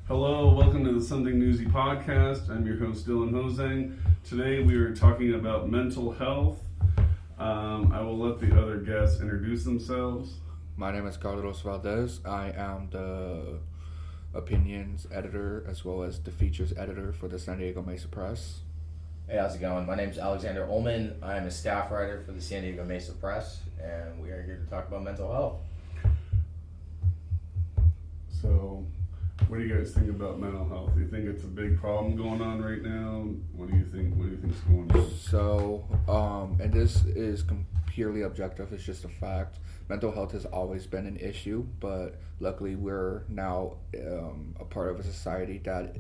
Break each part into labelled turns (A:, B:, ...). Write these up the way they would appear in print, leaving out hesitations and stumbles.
A: Hello, welcome to the Something Newsy podcast. I'm your host, Dylan Hosang. Today we are talking about mental health. I will let the other guests introduce themselves.
B: My name is Carlos Valdez. I am the opinions editor as well as the features editor for the San Diego Mesa Press.
C: Hey, how's it going? My name is Alexander Ullmann. I am a staff writer for the San Diego Mesa Press, and we are here to talk about mental health.
A: So, what do you guys think about mental health? Do you think it's a big problem going on right now? What do you think? What do you think's going on?
B: So, and this is purely objective. It's just a fact. Mental health has always been an issue, but luckily we're now a part of a society that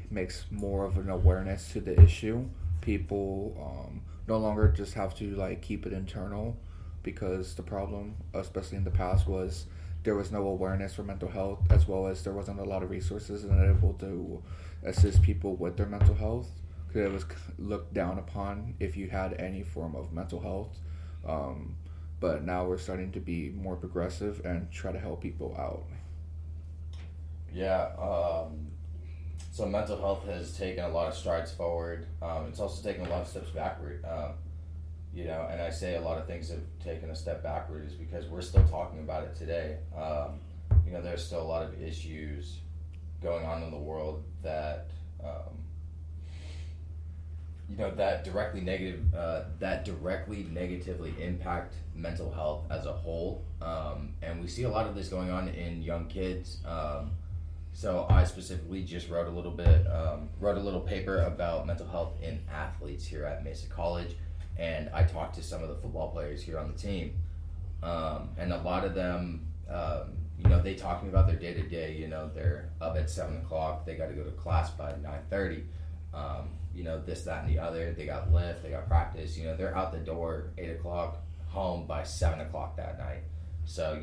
B: makes more of an awareness to the issue. People no longer just have to keep it internal, because the problem, especially in the past, was there was no awareness for mental health, as well as there wasn't a lot of resources and able to assist people with their mental health, because it was looked down upon if you had any form of mental health. But now we're starting to be more progressive and try to help people out.
C: Yeah, so mental health has taken a lot of strides forward. It's also taken a lot of steps backward. And I say a lot of things have taken a step backward is because we're still talking about it today. There's still a lot of issues going on in the world that that directly negatively impact mental health as a whole. And we see a lot of this going on in young kids. So I specifically just wrote a little paper about mental health in athletes here at Mesa College. And I talked to some of the football players here on the team. And a lot of them, they talk to me about their day-to-day. They're up at 7 o'clock. They got to go to class by 9:30. This, that, and the other. They got lift. They got practice. They're out the door 8 o'clock, home by 7 o'clock that night. So,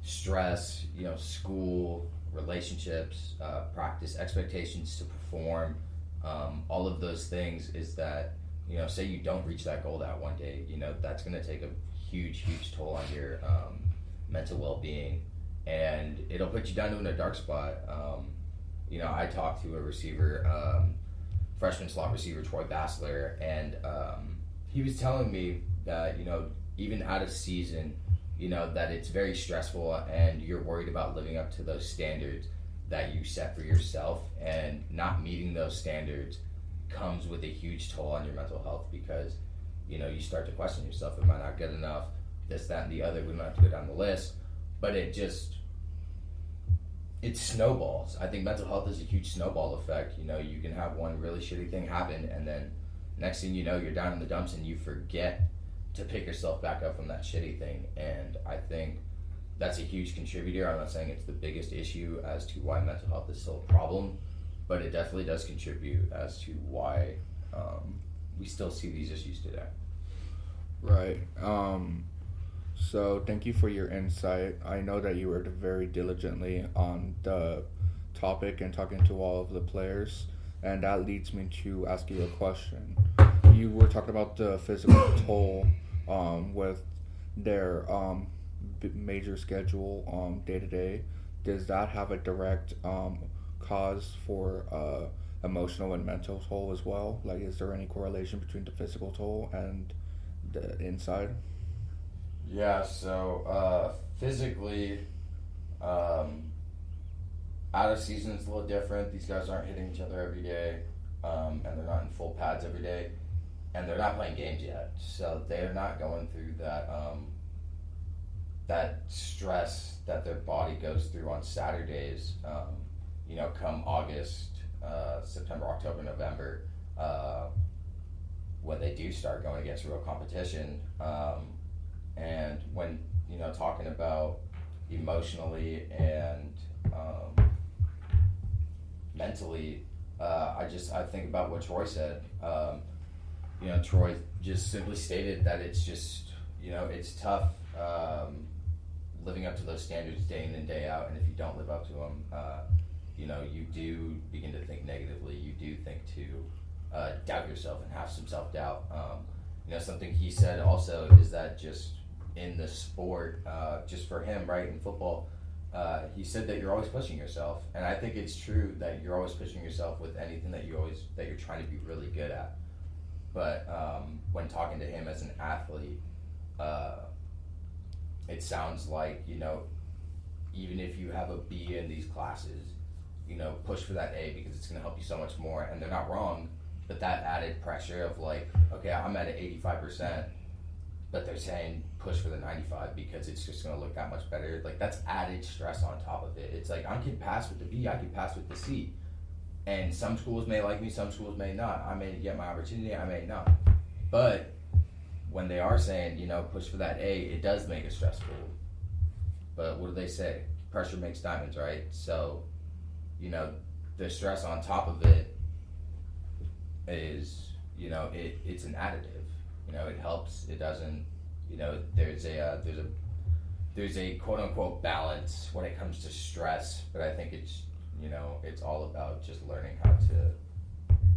C: stress, school, relationships, practice, expectations to perform, all of those things is that, say you don't reach that goal that one day, that's going to take a huge toll on your mental well-being, and it'll put you down to a dark spot. I talked to a receiver, freshman slot receiver, Troy Bassler, and he was telling me that, even out of season, that it's very stressful and you're worried about living up to those standards that you set for yourself, and not meeting those standards comes with a huge toll on your mental health, because you start to question yourself. Am I not good enough? This, that, and the other. We don't have to go down the list, but it snowballs. I think mental health is a huge snowball effect. You can have one really shitty thing happen, and then next thing you know, you're down in the dumps and you forget to pick yourself back up from that shitty thing. And I think that's a huge contributor. I'm not saying it's the biggest issue as to why mental health is still a problem, but it definitely does contribute as to why we still see these issues today.
B: Right. So thank you for your insight. I know that you worked very diligently on the topic and talking to all of the players, and that leads me to ask you a question. You were talking about the physical toll with their major schedule day to day. Does that have a direct cause for emotional and mental toll as well? Is there any correlation between the physical toll and the inside?
C: Yeah, so physically, out of season it's a little different. These guys aren't hitting each other every day, and they're not in full pads every day, and they're not playing games yet. So they're not going through that stress that their body goes through on Saturdays, come August, September, October, November, when they do start going against real competition. And when, talking about emotionally and mentally, I think about what Troy said. Troy just simply stated that it's just, it's tough living up to those standards day in and day out. And if you don't live up to them, you do begin to think negatively. You do think to doubt yourself and have some self-doubt. Something he said also is that just in the sport, just for him, right, in football, he said that you're always pushing yourself, and I think it's true that you're always pushing yourself with anything that you're trying to be really good at. But when talking to him as an athlete, it sounds like, even if you have a B in these classes, push for that A because it's going to help you so much more. And they're not wrong, but that added pressure of like, okay, I'm at an 85%, but they're saying push for the 95 because it's just going to look that much better. Like, that's added stress on top of it. It's like, I can pass with the B, I can pass with the C. And some schools may like me, some schools may not. I may get my opportunity, I may not. But when they are saying, push for that A, it does make it stressful. But what do they say? Pressure makes diamonds, right? So, the stress on top of it is, it's an additive. It helps. It doesn't. There's a quote unquote balance when it comes to stress, but I think it's all about just learning how to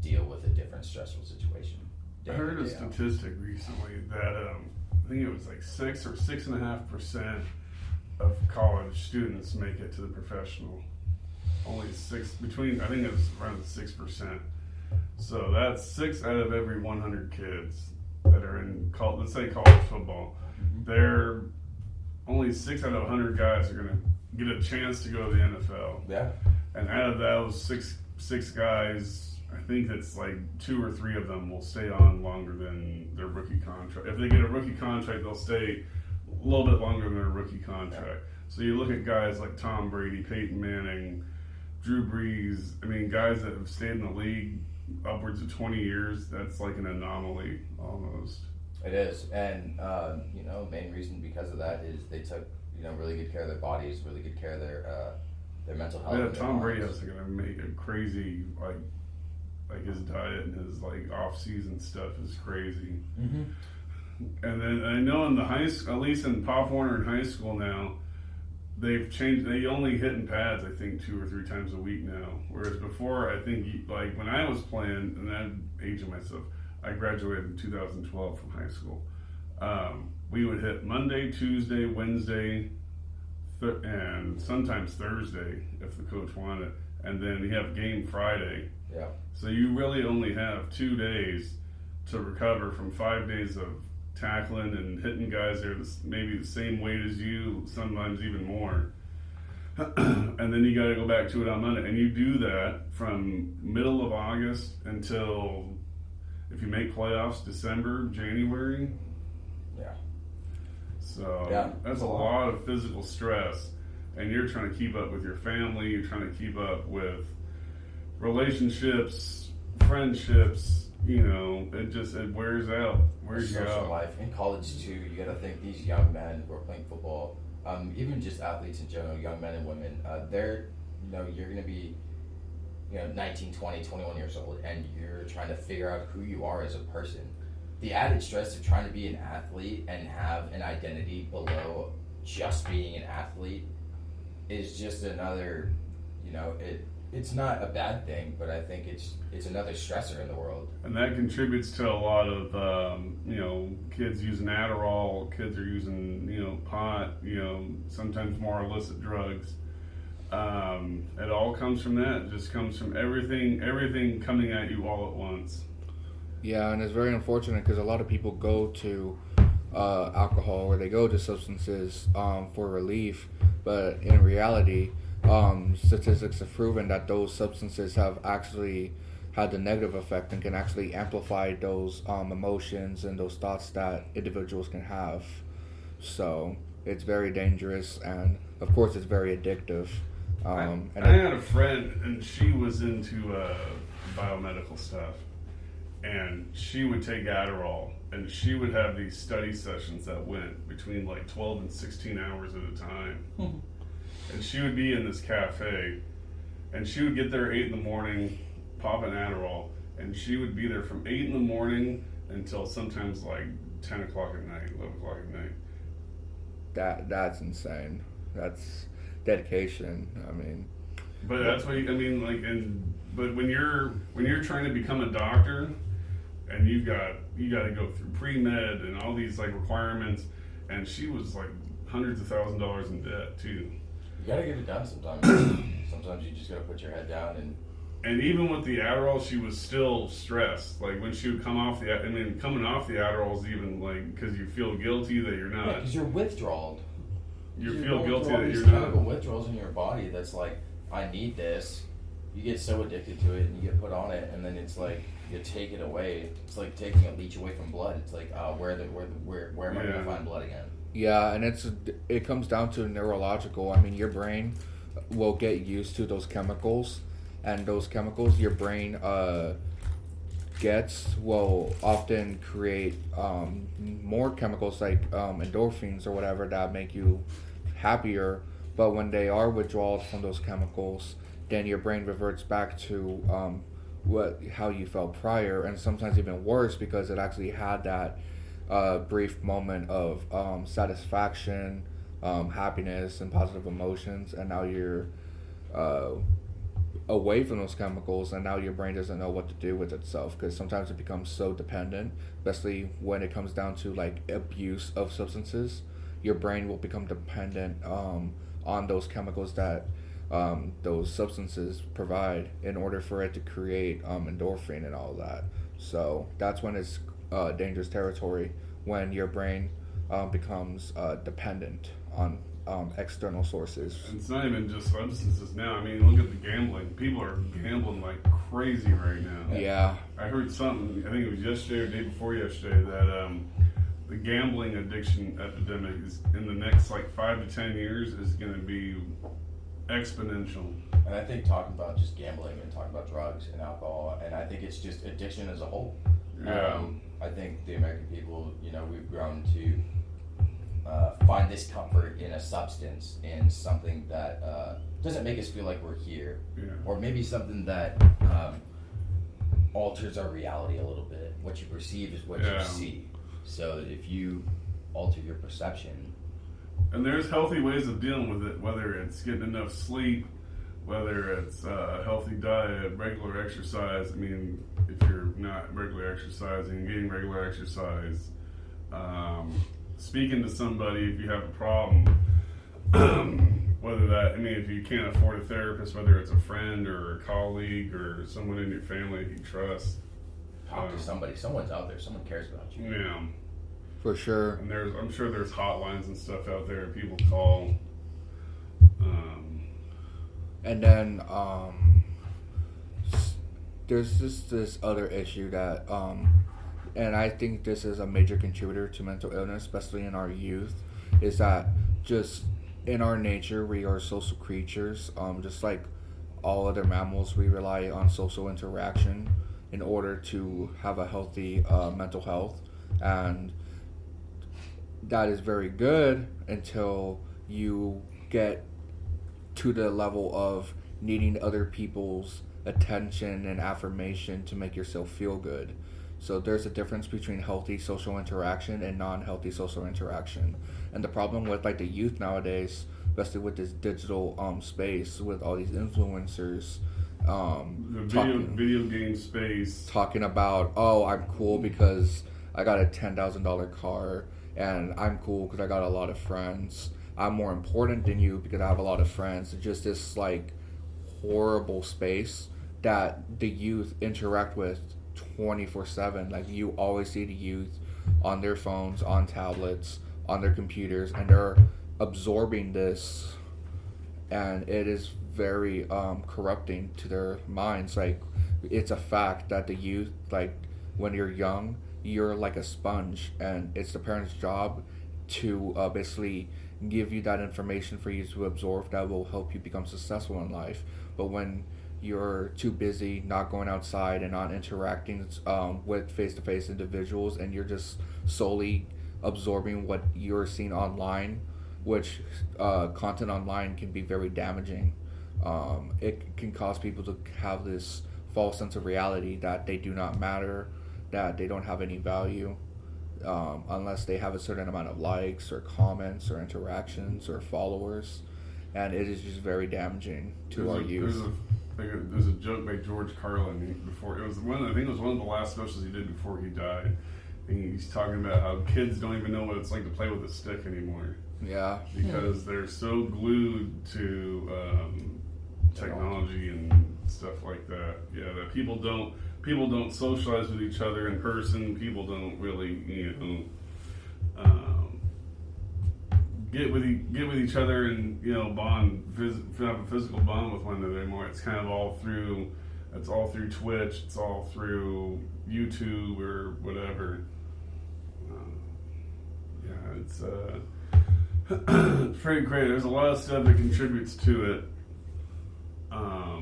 C: deal with a different stressful situation.
A: I heard a statistic recently that I think it was like 6 or 6.5% of college students make it to the professional. Only I think it was around 6%. So that's 6 out of every 100 kids that are in let's say college football. They're only 6 out of 100 guys are gonna get a chance to go to the NFL.
C: Yeah.
A: And out of those six guys, I think it's like 2 or 3 of them will stay on longer than their rookie contract. If they get a rookie contract, they'll stay a little bit longer than their rookie contract. Yeah. So you look at guys like Tom Brady, Peyton Manning, Drew Brees. I mean, guys that have stayed in the league upwards of 20 years. That's like an anomaly almost.
C: It is, and main reason because of that is they took really good care of their bodies, really good care of their mental health.
A: Yeah, Tom Brady has to make a crazy like his diet and his like off-season stuff is crazy. Mm-hmm. And then I know in the high school, at least in Pop Warner in high school now, they've changed. They only hit in pads, I think, 2 or 3 times a week now. Whereas before, I think like when I was playing, and I'm aging myself, I graduated in 2012 from high school. We would hit Monday, Tuesday, Wednesday, and sometimes Thursday if the coach wanted. And then you have game Friday.
C: Yeah. So
A: you really only have 2 days to recover from 5 days of tackling and hitting guys that are maybe the same weight as you, sometimes even more. And then you got to go back to it on Monday. And you do that from middle of August until, if you make playoffs, December, January.
C: Yeah.
A: So that's a lot of physical stress. And you're trying to keep up with your family. You're trying to keep up with relationships, friendships. It wears out. Wears you out.
C: Social life in college too. You got to think these young men who are playing football, even just athletes in general, young men and women. They're, you're going to be, 19, 20, 21 years old, and you're trying to figure out who you are as a person. The added stress of trying to be an athlete and have an identity below just being an athlete is just another, it's not a bad thing, but I think it's another stressor in the world.
A: And that contributes to a lot of, kids using Adderall, kids are using, pot, sometimes more illicit drugs. It all comes from that. It just comes from everything coming at you all at once.
B: Yeah, and it's very unfortunate because a lot of people go to alcohol or they go to substances for relief, but in reality, statistics have proven that those substances have actually had a negative effect and can actually amplify those emotions and those thoughts that individuals can have. So it's very dangerous, and of course it's very addictive.
A: I had a friend, and she was into biomedical stuff, and she would take Adderall, and she would have these study sessions that went between like 12 and 16 hours at a time. Mm-hmm. And she would be in this cafe, and she would get there 8 in the morning, pop an Adderall, and she would be there from 8 in the morning until sometimes like 10 o'clock at night, 11 o'clock at night.
B: That's insane. That's dedication. I mean,
A: but that's what but when you're trying to become a doctor, and you got to go through pre-med and all these like requirements, and she was like hundreds of $1,000s in debt too.
C: You gotta get it done sometimes. Sometimes you just gotta put your head down
A: And even with the Adderall, she was still stressed. Like when she would come off coming off the Adderall is even like because you feel guilty that you're not.
C: because you're withdrawal.
A: You feel guilty
C: all
A: that
C: these
A: you're not.
C: chemical withdrawals in your body. That's like, I need this. You get so addicted to it, and you get put on it, and then it's like you take it away. It's like taking a leech away from blood. It's like, where am I gonna find blood again?
B: Yeah, and it comes down to neurological. I mean, your brain will get used to those chemicals, and those chemicals your brain gets will often create more chemicals like endorphins or whatever that make you happier. But when they are withdrawals from those chemicals, then your brain reverts back to how you felt prior, and sometimes even worse because it actually had that brief moment of satisfaction, happiness, and positive emotions, and now you're away from those chemicals, and now your brain doesn't know what to do with itself because sometimes it becomes so dependent, especially when it comes down to like abuse of substances. Your brain will become dependent on those chemicals that those substances provide in order for it to create endorphin and all of that. So that's when it's dangerous territory, when your brain becomes dependent on external sources.
A: It's not even just substances now. I mean, look at the gambling. People are gambling like crazy right now.
B: Yeah.
A: I heard something, I think it was yesterday or the day before yesterday, that the gambling addiction epidemic is in the next like 5 to 10 years is going to be exponential.
C: And I think talking about just gambling and talking about drugs and alcohol, and I think it's just addiction as a whole.
A: Yeah.
C: I think the American people, we've grown to find this comfort in a substance, in something that doesn't make us feel like we're here, or maybe something that alters our reality a little bit. What you perceive is what you see. So if you alter your perception.
A: And there's healthy ways of dealing with it, whether it's getting enough sleep, whether it's a healthy diet, regular exercise. I mean, if you're not regularly exercising, getting regular exercise, speaking to somebody if you have a problem, whether that, I mean, if you can't afford a therapist, whether it's a friend or a colleague or someone in your family you trust.
C: Talk to somebody. Someone's out there. Someone cares about you.
A: Yeah.
B: For sure.
A: And I'm sure there's hotlines and stuff out there people call.
B: And then there's just this other issue that, and I think this is a major contributor to mental illness, especially in our youth, is that just in our nature, we are social creatures. Just like all other mammals, we rely on social interaction in order to have a healthy mental health. And that is very good until you get to the level of needing other people's attention and affirmation to make yourself feel good. So there's a difference between healthy social interaction and non-healthy social interaction. And the problem with like the youth nowadays, especially with this digital space, with all these influencers,
A: the video game space,
B: talking about, oh, I'm cool because I got a $10,000 car, and I'm cool because I got a lot of friends. I'm more important than you because I have a lot of friends. It's just this like horrible space that the youth interact with 24/7. Like you always see the youth on their phones, on tablets, on their computers, and they're absorbing this, and it is very corrupting to their minds. Like it's a fact that the youth, like when you're young, you're like a sponge, and it's the parents' job to basically give you that information for you to absorb that will help you become successful in life. But when you're too busy not going outside and not interacting with face-to-face individuals, and you're just solely absorbing what you're seeing online, which content online can be very damaging. It can cause people to have this false sense of reality that they do not matter, that they don't have any value, unless they have a certain amount of likes or comments or interactions or followers, and it is just very damaging to our youth.
A: There's a joke by George Carlin before it was I think it was one of the last specials he did before he died. he's talking about how kids don't even know what it's like to play with a stick anymore.
B: Yeah.
A: Because they're so glued to technology and stuff like that. Yeah, that people don't socialize with each other in person. People don't really, get with each other and bond, have a physical bond with one another anymore. It's kind of all through. It's all through Twitch. It's all through YouTube or whatever. It's pretty great. There's a lot of stuff that contributes to it. A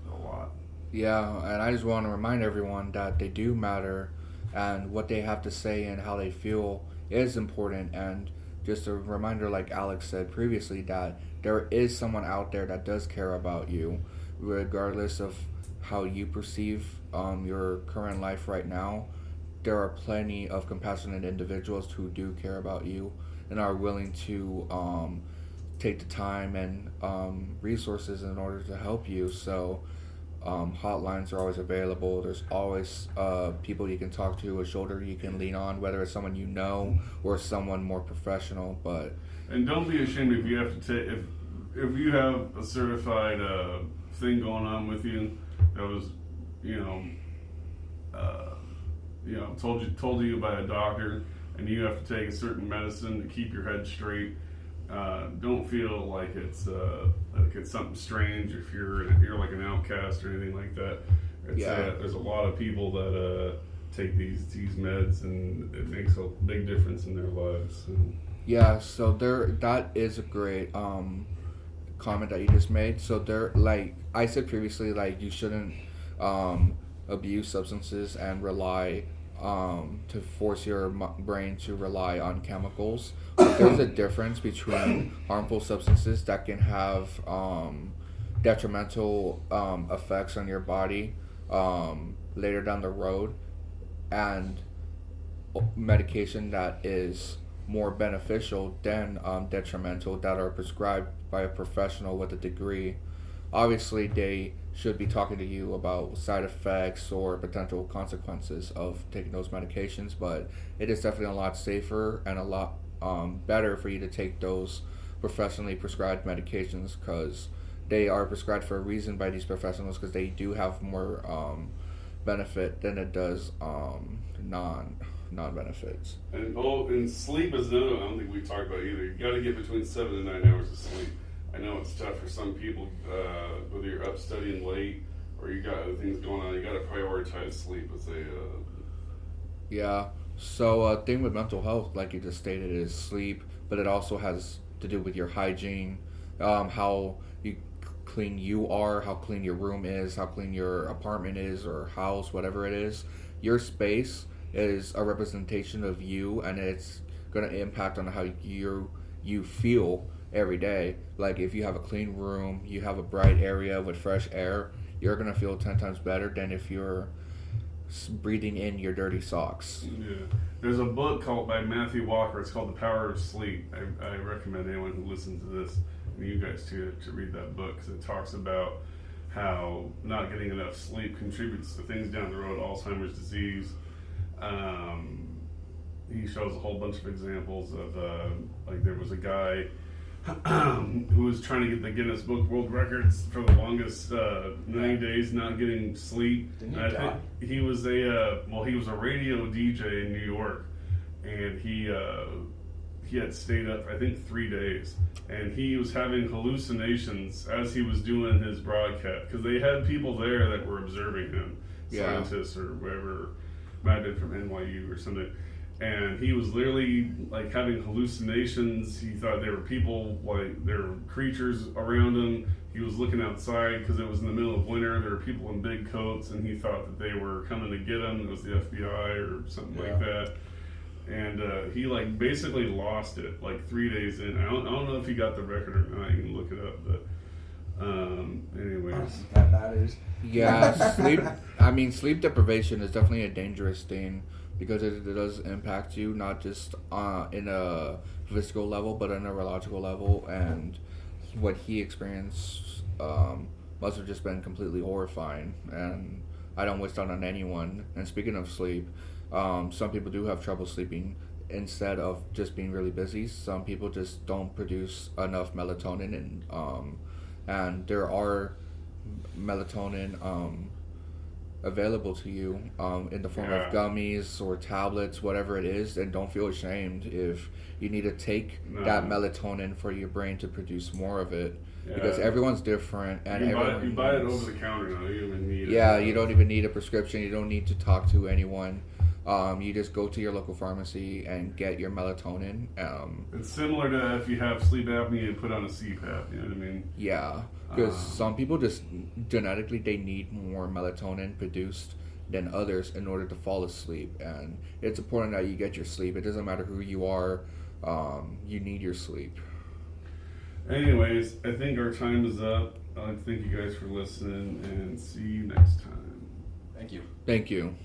A: lot.
B: Yeah, and I just want to remind everyone that they do matter, and what they have to say and how they feel is important. And just a reminder, like Alex said previously, that there is someone out there that does care about you, regardless of how you perceive your current life right now. There are plenty of compassionate individuals who do care about you and are willing to take the time and resources in order to help you. So hotlines are always available. There's always people you can talk to, a shoulder you can lean on, whether it's someone you know or someone more professional.
A: And don't be ashamed if you have to take if you have a certified thing going on with you that was told you by a doctor, and you have to take a certain medicine to keep your head straight. Don't feel like it's something strange if you're like an outcast or anything like that. There's a lot of people that take these meds, and it makes a big difference in their lives.
B: Yeah, so that is a great comment that you just made. So like I said previously, like you shouldn't abuse substances and rely to force your brain to rely on chemicals. But there's a difference between harmful substances that can have detrimental effects on your body later down the road, and medication that is more beneficial than detrimental, that are prescribed by a professional with a degree. Obviously, they should be talking to you about side effects or potential consequences of taking those medications, but it is definitely a lot safer and a lot better for you to take those professionally prescribed medications, because they are prescribed for a reason by these professionals, because they do have more benefit than it does non-benefits.
A: And sleep is another one I don't think we talked about either. You got to get between 7 and 9 hours of sleep. I know it's tough for some people, whether you're up studying late or you got other things going on. You got to prioritize sleep as a.
B: Yeah. So a thing with mental health, like you just stated, is sleep, but it also has to do with your hygiene, how clean you are, how clean your room is, how clean your apartment is or house, whatever it is. Your space is a representation of you, and it's going to impact on how you feel every day. Like if you have a clean room, you have a bright area with fresh air, you're going to feel 10 times better than if you're breathing in your dirty socks.
A: Yeah. There's a book by Matthew Walker. It's called The Power of Sleep. I recommend anyone who listens to this, and you guys too, to read that book, because it talks about how not getting enough sleep contributes to things down the road, Alzheimer's disease. He shows a whole bunch of examples of like there was a guy who was trying to get the Guinness Book World Records for the longest 90 days not getting sleep.
C: Didn't he
A: I
C: die?
A: think he was a radio DJ in New York, and he had stayed up I think 3 days, and he was having hallucinations as he was doing his broadcast, because they had people there that were observing him, scientists or whatever, might have been from NYU or something. And he was literally like having hallucinations. He thought there were people, like there were creatures around him. He was looking outside because it was in the middle of winter. There were people in big coats, and he thought that they were coming to get him. It was the FBI or something like that. And he like basically lost it like 3 days in. I don't know if he got the record or not. You can look it up, but anyways.
C: That matters.
B: Yeah, sleep deprivation is definitely a dangerous thing, because it does impact you, not just in a physical level, but on a neurological level. And what he experienced must have just been completely horrifying. And I don't wish that on anyone. And speaking of sleep, some people do have trouble sleeping instead of just being really busy. Some people just don't produce enough melatonin, and there are melatonin available to you in the form of gummies or tablets, whatever it is. And don't feel ashamed if you need to take that melatonin for your brain to produce more of it, because everyone's different, and
A: you buy it over the counter now. You don't even need
B: you don't even need a prescription. You don't need to talk to anyone. You just go to your local pharmacy and get your melatonin.
A: It's similar to if you have sleep apnea and put on a CPAP. You know what I mean?
B: Yeah, because some people just genetically they need more melatonin produced than others in order to fall asleep, and it's important that you get your sleep. It doesn't matter who you are, you need your sleep.
A: Anyways, I think our time is up. I'd like to thank you guys for listening, and see you next time.
C: Thank you.
B: Thank you.